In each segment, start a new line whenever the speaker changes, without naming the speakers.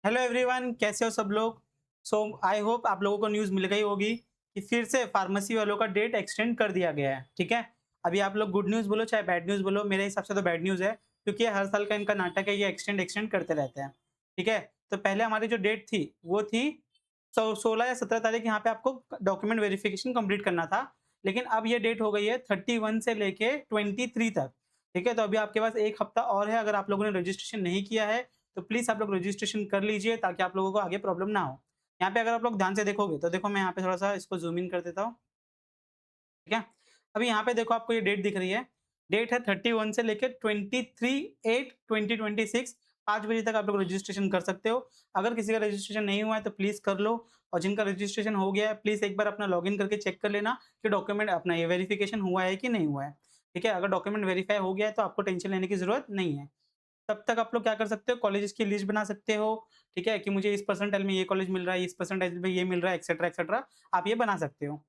Hello everyone, कैसे हो सब लोग। आई होप आप लोगों को न्यूज़ मिल गई होगी कि फिर से फार्मेसी वालों का डेट एक्सटेंड कर दिया गया है। ठीक है, अभी आप लोग गुड न्यूज़ बोलो चाहे बैड न्यूज़ बोलो, मेरे हिसाब से तो बैड न्यूज़ है, क्योंकि ये हर साल का इनका नाटक है, ये एक्सटेंड एक्सटेंड करते रहते हैं। ठीक है, तो पहले हमारी जो डेट थी वो थी 16 या 17 तारीख, यहाँ पे आपको डॉक्यूमेंट वेरिफिकेशन कंप्लीट करना था। लेकिन अब ये डेट हो गई है 31 से लेके 23 तक। ठीक है, तो अभी आपके पास एक हफ्ता और है। अगर आप लोगों ने रजिस्ट्रेशन नहीं किया है तो प्लीज़ आप लोग रजिस्ट्रेशन कर लीजिए, ताकि आप लोगों को आगे प्रॉब्लम ना हो। यहाँ पे अगर आप लोग ध्यान से देखोगे तो देखो, मैं यहाँ पे थोड़ा-सा इसको ज़ूम इन कर देता हूँ। ठीक है? अभी यहाँ पे देखो, आपको ये डेट दिख रही है। डेट है 31 से लेके 23/8/2026, 5 बजे तक आप लोग रजिस्ट्रेशन कर सकते हो। अगर किसी का रजिस्ट्रेशन नहीं हुआ है तो प्लीज़ कर लो, और जिनका रजिस्ट्रेशन हो गया है प्लीज़ एक बार अपना लॉगिन करके चेक कर लेना कि डॉक्यूमेंट अपना ये वेरिफिकेशन हुआ है कि नहीं हुआ है। ठीक है? अगर डॉक्यूमेंट वेरीफाई हो गया है तो आपको टेंशन लेने की ज़रूरत नहीं है। तब तक आप लोग क्या कर सकते हो, कॉलेजेस की लिस्ट बना सकते हो। ठीक है, कि मुझे इस परसेंटाइल में ये कॉलेज मिल रहा है, इस परसेंटाइल में ये मिल रहा है, एक्सेट्रा एक्सेट्रा, आप ये बना सकते हो।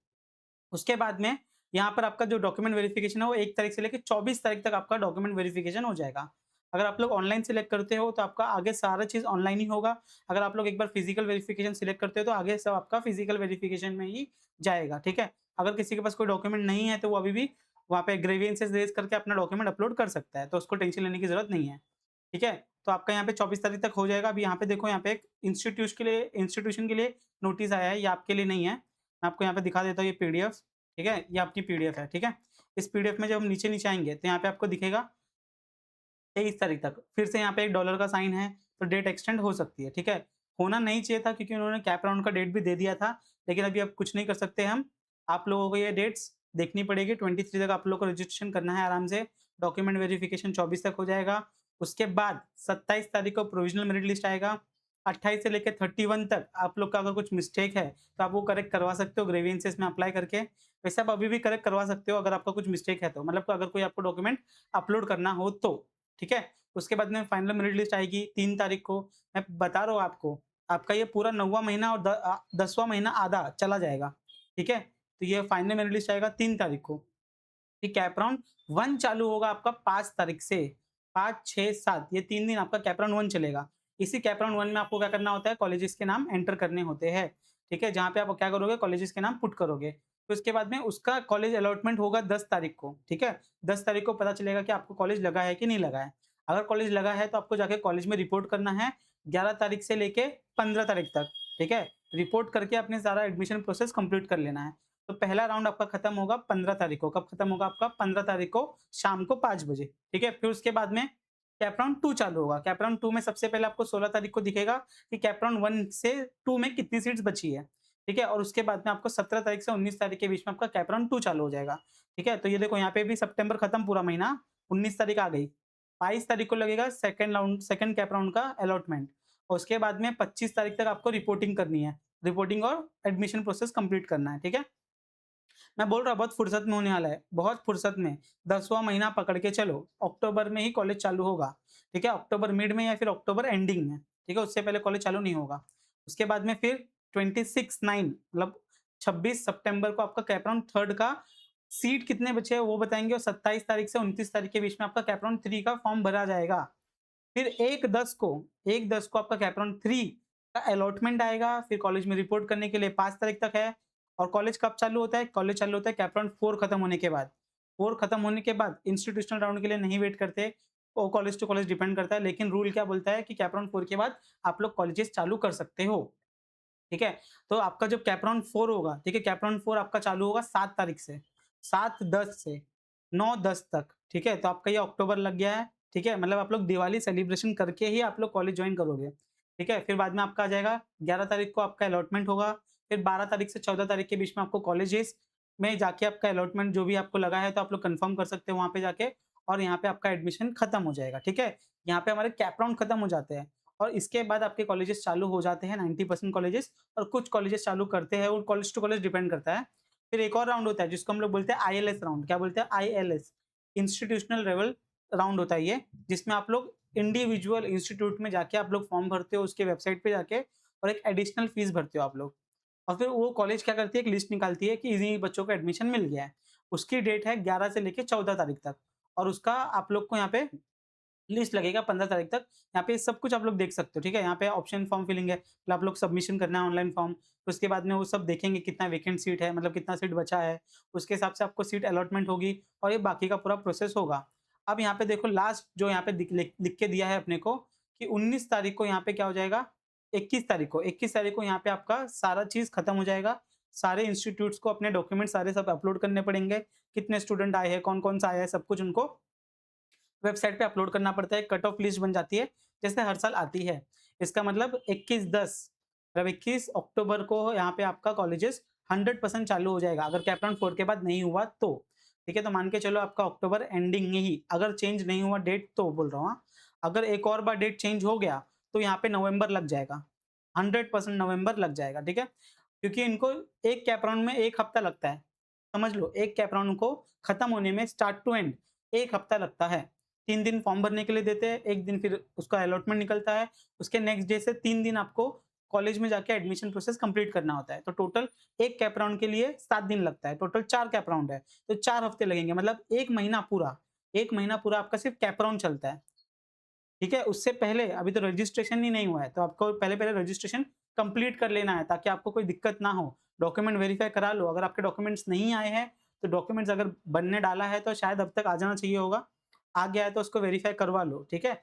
उसके बाद में यहाँ पर आपका जो डॉक्यूमेंट वेरिफिकेशन है वो 1 तारीख से लेके 24 तारीख तक आपका डॉक्यूमेंट वेरिफिकेशन हो जाएगा। अगर आप लोग ऑनलाइन सिलेक्ट करते हो तो आपका आगे सारा चीज़ ऑनलाइन ही होगा। अगर आप लोग एक बार फिजिकल वेरिफिकेशन सिलेक्ट करते हो तो आगे सब आपका फिजिकल वेरिफिकेशन में ही जाएगा। ठीक है, अगर किसी के पास कोई डॉक्यूमेंट नहीं है तो वो अभी भी वहाँ पे ग्रीवेंसेस रेज करके अपना डॉक्यूमेंट अपलोड कर सकता है, तो उसको टेंशन लेने की जरूरत नहीं है। ठीक है, तो आपका यहाँ पे 24 तारीख तक हो जाएगा। अभी यहाँ पे देखो, यहाँ पे एक इंस्टीट्यूशन के लिए नोटिस आया है, ये आपके लिए नहीं है। मैं आपको यहाँ पे दिखा देता हूँ ये पीडीएफ। ठीक है, ये आपकी पीडीएफ है। ठीक है, इस पीडीएफ में जब हम नीचे-नीचे आएँगे तो यहाँ पे आपको दिखेगा 23 तारीख तक। फिर से यहाँ पे एक डॉलर का साइन है, तो डेट एक्सटेंड हो सकती है। ठीक है, होना नहीं चाहिए था क्योंकि उन्होंने कैप राउंड का डेट भी दे दिया था, लेकिन अभी अब कुछ नहीं कर सकते हम। आप लोगों को ये डेट्स देखनी पड़ेगी। 23 तक आप लोगों को रजिस्ट्रेशन करना है आराम से। डॉक्यूमेंट वेरिफिकेशन 24 तक हो जाएगा। उसके बाद 27 तारीख को प्रोविज़नल मेरिट लिस्ट आएगा। 28 से लेके 31 तक आप लोग का अगर कुछ मिस्टेक है, तो आप वो करेक्ट करवा सकते हो ग्रीवेंसेस में अप्लाई करके। वैसे आप अभी भी करेक्ट करवा सकते हो अगर आपका कुछ मिस्टेक है तो, मतलब अगर कोई आपको डॉक्यूमेंट अपलोड करना हो तो। ठीक है? उसके बाद में फाइनल मेरिट लिस्ट आएगी 3 तारीख को। मैं बता रहा हूँ आपको, आपका ये पूरा 9वाँ महीना और 10वाँ महीना आधा चला जाएगा। ठीक है? तो ये फाइनल मेरिट लिस्ट आएगा 3 तारीख को। फिर कैप राउंड 1 चालू होगा आपका 5 तारीख से। 5, 6, 7 ये 3 दिन आपका कैप राउंड 1 चलेगा। इसी कैप राउंड 1 में आपको क्या करना होता है, कॉलेजेस के नाम एंटर करने होते हैं। ठीक है? जहाँ पे आप क्या करोगे, कॉलेजेस के नाम पुट करोगे। फिर उसके बाद में उसका कॉलेज अलॉटमेंट होगा 10 तारीख को। ठीक है? 10 तारीख को पता चलेगा कि आपको कॉलेज लगा है कि नहीं लगा है। अगर कॉलेज लगा है तो आपको जाके कॉलेज में रिपोर्ट करना है 11 तारीख से लेके 15 तारीख तक। ठीक है? रिपोर्ट करके अपने सारा एडमिशन प्रोसेस कंप्लीट कर लेना है। तो पहला राउंड आपका खत्म होगा 15 तारीख को। कब खत्म होगा आपका? 15 तारीख को शाम को 5 बजे। ठीक है? फिर उसके बाद में कैप राउंड 2 चालू होगा। कैप राउंड 2 में सबसे पहले आपको 16 तारीख को दिखेगा कि कैप राउंड 1 से 2 में कितनी सीट्स बची है। ठीक है? और उसके बाद में आपको 17 तारीख से 19 तारीख के बीच में आपका कैप राउंड 2 चालू हो जाएगा। ठीक है? तो ये देखो, यहाँ पे भी सितंबर खत्म पूरा महीना, 19 तारीख आ गई। 22 तारीख को लगेगा सेकंड कैप राउंड का अलॉटमेंट, और उसके बाद में 25 तारीख तक आपको रिपोर्टिंग करनी है। रिपोर्टिंग और एडमिशन प्रोसेस कंप्लीट करना है। ठीक है? मैं बोल रहा हूँ बहुत फुर्सत में होने वाला है, बहुत फुर्सत में। 10वाँ महीना पकड़ के चलो, अक्टूबर में ही कॉलेज चालू होगा। ठीक है? अक्टूबर मिड में या फिर अक्टूबर एंडिंग में। ठीक है? उससे पहले कॉलेज चालू नहीं होगा। उसके बाद में फिर 26/9 मतलब 26 सितंबर को आपका कैप राउंड 3 का सीट कितने बचे हैं वो बताएँगे, और 27 तारीख से 29 तारीख के बीच में आपका कैप राउंड 3 का फॉर्म भरा जाएगा। फिर 1/10 को आपका कैप राउंड 3 का अलॉटमेंट आएगा। फिर कॉलेज में रिपोर्ट करने के लिए 5 तारीख तक है। और कॉलेज कब चालू होता है? कॉलेज चालू होता है कैप राउंड 4 खत्म होने के बाद। 4 खत्म होने के बाद इंस्टीट्यूशनल राउंड के लिए नहीं वेट करते, वो कॉलेज टू कॉलेज डिपेंड करता है, लेकिन रूल क्या बोलता है कि कैप राउंड 4 के बाद आप लोग कॉलेजेस चालू कर सकते हो। ठीक है? तो आपका जब कैप राउंड 4 होगा, ठीक है? कैप राउंड 4 आपका चालू होगा 7 तारीख से, 7-10 से 9-10 तक। ठीक है? तो आपका ये अक्टूबर लग गया है। ठीक है? मतलब आप लोग दिवाली सेलिब्रेशन करके ही आप लोग कॉलेज जॉइन करोगे। ठीक है? फिर बाद में आपका आ जाएगा 11 तारीख को आपका अलॉटमेंट होगा। फिर 12 तारीख से 14 तारीख के बीच में आपको कॉलेजेस में जाके आपका अलॉटमेंट जो भी आपको लगा है तो आप लोग कन्फर्म कर सकते हो वहाँ पे जाके, और यहाँ पे आपका एडमिशन खत्म हो जाएगा। ठीक है? यहाँ पे हमारे कैप राउंड खत्म हो जाते हैं, और इसके बाद आपके कॉलेजेस चालू हो जाते हैं 90% कॉलेजेस, और कुछ कॉलेजेस चालू करते हैं, वो कॉलेज टू कॉलेज डिपेंड करता है। फिर एक और राउंड होता है जिसको हम लोग बोलते हैं आईएलएस राउंड। क्या बोलते हैं? आईएलएस, इंस्टीट्यूशनल लेवल राउंड होता है ये, जिसमें आप लोग इंडिविजुअल इंस्टीट्यूट में जाके आप लोग फॉर्म भरते हो उसके वेबसाइट पे जाके, और एक एडिशनल फीस भरते हो आप लोग। और फिर वो कॉलेज क्या करती है, एक लिस्ट निकालती है कि इन्हीं बच्चों को एडमिशन मिल गया है। उसकी डेट है 11 से लेके 14 तारीख तक, और उसका आप लोग को यहाँ पे लिस्ट लगेगा 15 तारीख तक। यहाँ पे सब कुछ आप लोग देख सकते हो, ठीक है? यहाँ पे ऑप्शन फॉर्म फिलिंग है, मतलब आप लोग सबमिशन करना है ऑनलाइन फॉर्म। उसके बाद में वो सब देखेंगे कितना वैकेंट सीट है, मतलब कितना सीट बचा है, उसके हिसाब से आपको सीट अलॉटमेंट होगी और ये बाकी का पूरा प्रोसेस होगा। अब यहाँ पे देखो लास्ट जो यहाँ पे लिख के दिया है अपने को कि 19 तारीख को यहाँ पे क्या हो जाएगा, 21 तारीख को यहाँ पे आपका सारा चीज़ खत्म हो जाएगा। सारे इंस्टीट्यूट्स को अपने डॉक्यूमेंट सारे सब अपलोड करने पड़ेंगे, कितने स्टूडेंट आए हैं, कौन-कौन सा आया है, सब कुछ उनको वेबसाइट पे अपलोड करना पड़ता है, कट ऑफ लिस्ट बन जाती है, जैसे हर साल आती है। इसका मतलब 21/10 मतलब 21 अक्टूबर को यहाँ पे आपका कॉलेजेस 100% चालू हो जाएगा, अगर कैप राउंड 4 के बाद नहीं हुआ तो। ठीक है? तो मान के चलो आपका अक्टूबर एंडिंग में ही, अगर चेंज नहीं हुआ डेट तो बोल रहा हूँ हाँ। अगर एक और बार डेट चेंज हो गया, तो यहाँ पे नवंबर लग जाएगा, 100% नवंबर लग जाएगा, ठीक है? क्योंकि इनको एक कैप राउंड में 1 हफ्ता लगता है। समझ लो, एक कैप राउंड को खत्म होने में स्टार्ट टू एंड 1 हफ्ता लगता है। 3 दिन फॉर्म भरने के लिए देते हैं, 1 दिन फिर उसका अलॉटमेंट निकलता है, उसके नेक्स्ट डे से 3 दिन आपको कॉलेज में जाके एडमिशन प्रोसेस कंप्लीट करना होता है। तो टोटल 1 कैप राउंड के लिए 7 दिन लगता है, टोटल 4 कैप राउंड है, तो 4 हफ्ते लगेंगे, मतलब 1 महीना पूरा, 1 महीना पूरा आपका सिर्फ कैप राउंड चलता है। ठीक है? उससे पहले अभी तो रजिस्ट्रेशन ही नहीं हुआ है, तो आपको पहले-पहले रजिस्ट्रेशन कंप्लीट कर लेना है ताकि आपको कोई दिक्कत ना हो। डॉक्यूमेंट वेरीफाई करा लो, अगर आपके डॉक्यूमेंट्स नहीं आए हैं, तो डॉक्यूमेंट्स अगर बनने डाला है तो शायद अब तक आ जाना चाहिए होगा। आ गया है तो उसको वेरीफाई करवा लो, ठीक है?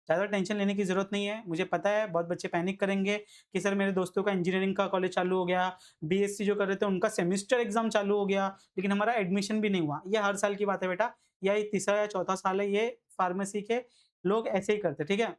ज़्यादा टेंशन लेने की ज़रूरत नहीं है। मुझे पता है बहुत बच्चे पैनिक करेंगे कि सर मेरे दोस्तों का इंजीनियरिंग का कॉलेज चालू हो गया, बीएससी जो कर रहे थे उनका सेमेस्टर एग्ज़ाम चालू हो गया, लेकिन हमारा एडमिशन भी नहीं हुआ। ये हर साल की बात है बेटा, या ये तीसरा या चौथा साल है ये फार्मेसी के लोग ऐसे ही करते हैं, ठीक है?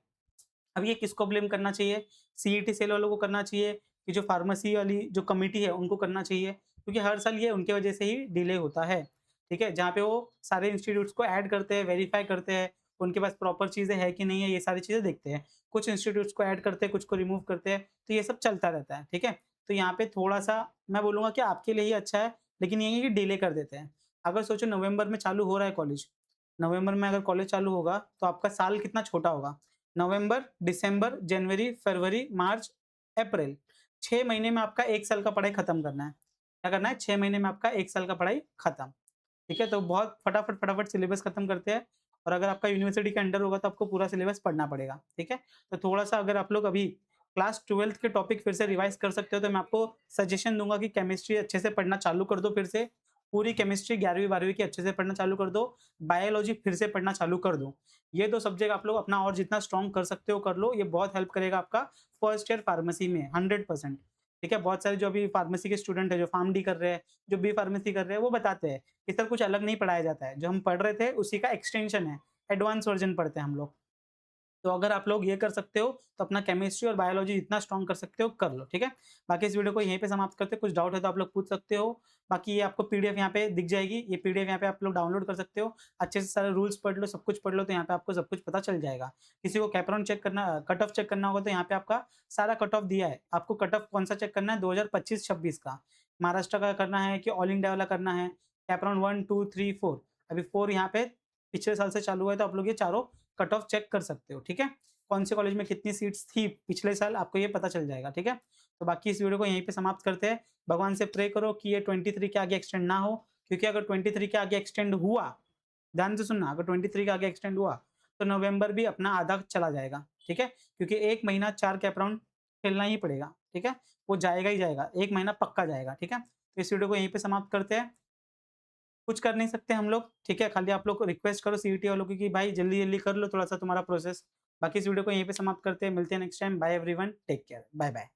अब ये किसको ब्लेम करना चाहिए? सीईटी सेल वालों को करना चाहिए कि जो फार्मेसी वाली जो कमिटी है उनको करना चाहिए, क्योंकि हर साल ये उनकी वजह से ही डिले होता है, ठीक है? जहाँ पे वो सारे इंस्टीट्यूट्स को ऐड करते हैं, वेरीफाई करते हैं, उनके पास प्रॉपर चीज़ें हैं कि नहीं है, ये सारी चीज़ें देखते हैं। कुछ इंस्टीट्यूट्स को ऐड करते हैं, कुछ को रिमूव करते हैं, तो ये सब चलता रहता है, ठीक है? तो यहाँ पे थोड़ा-सा मैं बोलूँगा कि आपके लिए ही अच्छा है, लेकिन ये है कि डिले कर देते हैं। अगर सोचो नवंबर में चालू हो रहा है कॉलेज, नवंबर में अगर कॉलेज चालू होगा, तो आपका साल कितना छोटा होगा? नवंबर, दिसंबर, जनवरी, फरवरी, मार्च, अप्रैल 6 महीने में आपका 1 साल का पढ़ाई खत्म करना है। क्या करना है? 6 महीने में आपका 1 साल का पढ़ाई खत्म। ठीक है? तो बहुत फटाफट सिलेबस खत्म करते हैं और अगर आपका यूनिवर्सिटी के अंडर होगा तो आपको पूरा सिलेबस पढ़ना पड़ेगा। ठीक है? तो थोड़ा-सा अगर आप लोग अभी क्लास 12th के टॉपिक फिर से रिवाइज़ कर सकते हो तो मैं आपको सजेशन दूँगा कि केमिस्ट्री अच्छे से पढ़ना चालू कर दो फिर से। पूरी केमिस्ट्री 11वीं 12वीं की अच्छे से पढ़ना चालू कर दो। बायोलॉजी फिर से पढ़ना चालू कर दो। ये 2 सब्जेक्ट आप लोग अपना और जितना स्ट्रॉन्ग कर सकते हो कर लो। ये बहुत हेल्प करेगा आपका फर्स्ट ईयर फार्मेसी में 100%। ठीक है? बहुत सारे जो अभी फार्मेसी के स्टूडेंट हैं, जो फार्म डी कर रहे हैं, जो बी फार्मेसी कर रहे हैं, वो बताते हैं कि सर कुछ अलग नहीं पढ़ाया जाता है। जो हम पढ़ रहे थे उसी का एक्सटेंशन है। एडवांस वर्ज़न पढ़ते हैं हम लोग। तो अगर आप लोग ये कर सकते हो, तो अपना केमिस्ट्री और बायोलॉजी जितना स्ट्रॉन्ग कर सकते हो, कर लो, ठीक है? बाकी इस वीडियो को यहीं पे समाप्त करते हैं, कुछ डाउट है तो आप लोग पूछ सकते हो। बाकी ये आपको पीडीएफ यहाँ पे दिख जाएगी, ये पीडीएफ यहाँ पे आप लोग डाउनलोड कर सकते हो। अच्छे से सारे रूल्स पढ़ लो, सब कुछ पढ़ लो, तो यहाँ पे आपको सब कुछ पता चल जाएगा। किसी को कैप राउंड चेक करना कट ऑफ चेक करना होगा, तो यहाँ पे आपका सारा कट ऑफ दिया है। आपको कट ऑफ कौन-सा चेक करना है 2025-26 का। महाराष्ट्र का करना है कि ऑल इंडिया वाला करना है, कैप राउंड 1, 2, 3, 4 अभी 4 यहाँ पे पिछले साल से चालू हुआ है, तो आप लोग ये चारों कट ऑफ चेक कर सकते हो, ठीक है? कौन से कॉलेज में कितनी सीट्स थी पिछले साल आपको ये पता चल जाएगा, ठीक है? तो बाकी इस वीडियो को यहीं पे समाप्त करते हैं। भगवान से प्रे करो कि ये 23 के आगे एक्सटेंड ना हो, क्योंकि अगर 23 के आगे एक्सटेंड हुआ, ध्यान से सुनना, अगर 23 के आगे एक्सटेंड हुआ, तो नवंबर भी अपना आधा चला जाएगा, ठीक है? क्योंकि 1 महीना 4 कैप राउंड खेलना ही पड़ेगा, ठीक है? वो जाएगा ही जाएगा, 1 महीना पक्का जाएगा, ठीक है? तो इस वीडियो को यहीं पे समाप्त करते हैं। कुछ कर नहीं सकते हम लोग, ठीक है? खाली आप लोग को रिक्वेस्ट करो सीईटी वालों की कि भाई जल्दी-जल्दी कर लो थोड़ा-सा तुम्हारा प्रोसेस। बाकी इस वीडियो को यहीं पे समाप्त करते हैं, मिलते हैं next time. Bye everyone, take care, bye bye.